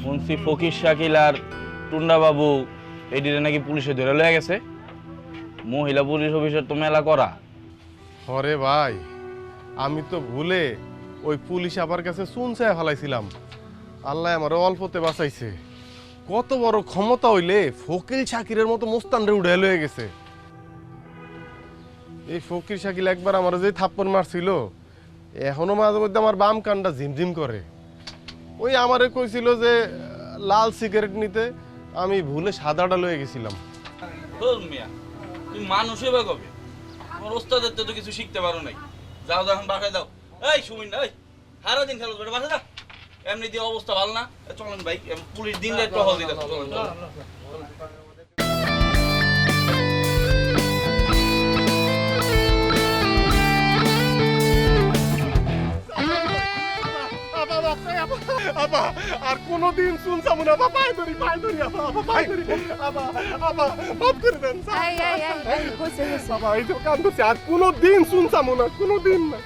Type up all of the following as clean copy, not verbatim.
মুন্সি ফকির শাকিল আর টুন্ডা বাবু এটিরে নাকি পুলিশে ধরে লয়ে গেছে। মহিলা পুলিশ অফিসার তো মেলা করা। হরে ভাই, আমি তো ভুলে ওই পুলিশ আবার কাছে চুনচায় ফেলাইছিলাম। আল্লাহ আমার অল্পতে বাঁচাইছে। কত বড় ক্ষমতা হইলে ফকির শাকিরের মতো মুস্তানরে উড়ে লয়ে গেছে। এই ফকির শাকিল একবার আমার যে থাপ্পড় মারছিল, এখনো মাঝে মধ্যে আমার বাম কানটা ঝিমঝিম করে। ওই আমারে কইছিল যে লাল সিগারেট নিতে, আমি ভুলে সাদাটা লয়ে গেছিলাম। তুমি মানুষ হইবা কবে? আমার ওস্তাদের তো কিছু শিখতে পারো নাই। যাও যখন বাসায় দাও। এই সুমিন না, সারাদিন খেলো বাসায় যা। এমনি দিয়ে অবস্থা ভালো না। চলেন ভাই, পুলিশ দিন রাত টহল দিতেছে। চলেন চলেন। আর কোনদিন শুনছাম না। পায়ে ধরি পায়ে ধরি পায়ে ধরি মাফ করে দেন। বাবা এই তো কান ধরছে, আর কোনদিন শুনছাম না, কোনদিন না।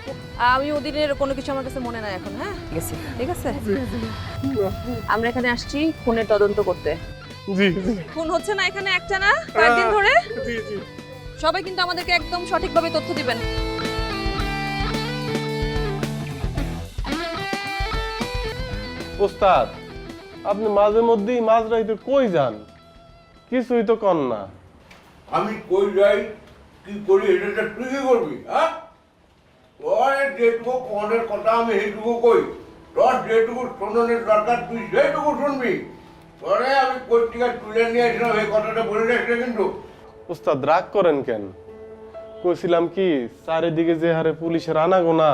আমি ওদিনের কোনো কিছু আমার কাছে মনে নাই এখন। হ্যাঁ গেছি, ঠিক আছে। আমরা এখানে আসছি খুনের তদন্ত করতে। জি জি খুন হচ্ছে না এখানে একটা না কয়েকদিন ধরে। জি জি সবাই কিন্তু আমাদেরকে একদম সঠিকভাবে তথ্য দিবেন। ওস্তাদ, আপনি মাঝে মধ্যেই মাঝরাইতে কই যান? কিছুই তো কন না। আমি কই যাই কি করি এটা তুই কি করবি? হ্যাঁ, তোর যেটুকু কনের কথা আমি সেইটুকু কই, তোর যেটুকু শোনানোর দরকার তুই সেইটুকু শুনবি। তোরে আমি পত্রিকা তুলে নিয়ে আসলাম, এই কথাটা বলে রাখলে কিন্তু। ওস্তাদ রাগ করেন কেন? কইছিলাম কি, চারিদিকে যে হারে পুলিশের আনাগোনা।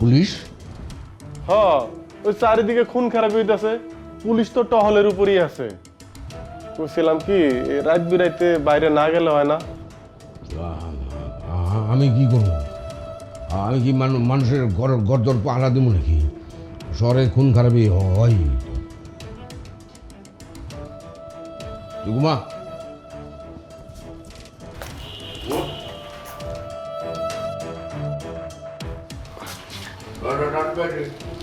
পুলিশ? হ, ওই চারিদিকে খুন খারাপ হইতাছে, পুলিশ তো টহলের উপরই আছে। কইছিলাম কি, রাত বিরাইতে বাইরে না গেলে হয় না? আমি কি করবো? আমি কি মানুষের গরদর পাহারা দেবো নাকি? শহরে খুন খারাপই হয়। ঘুমা। Not a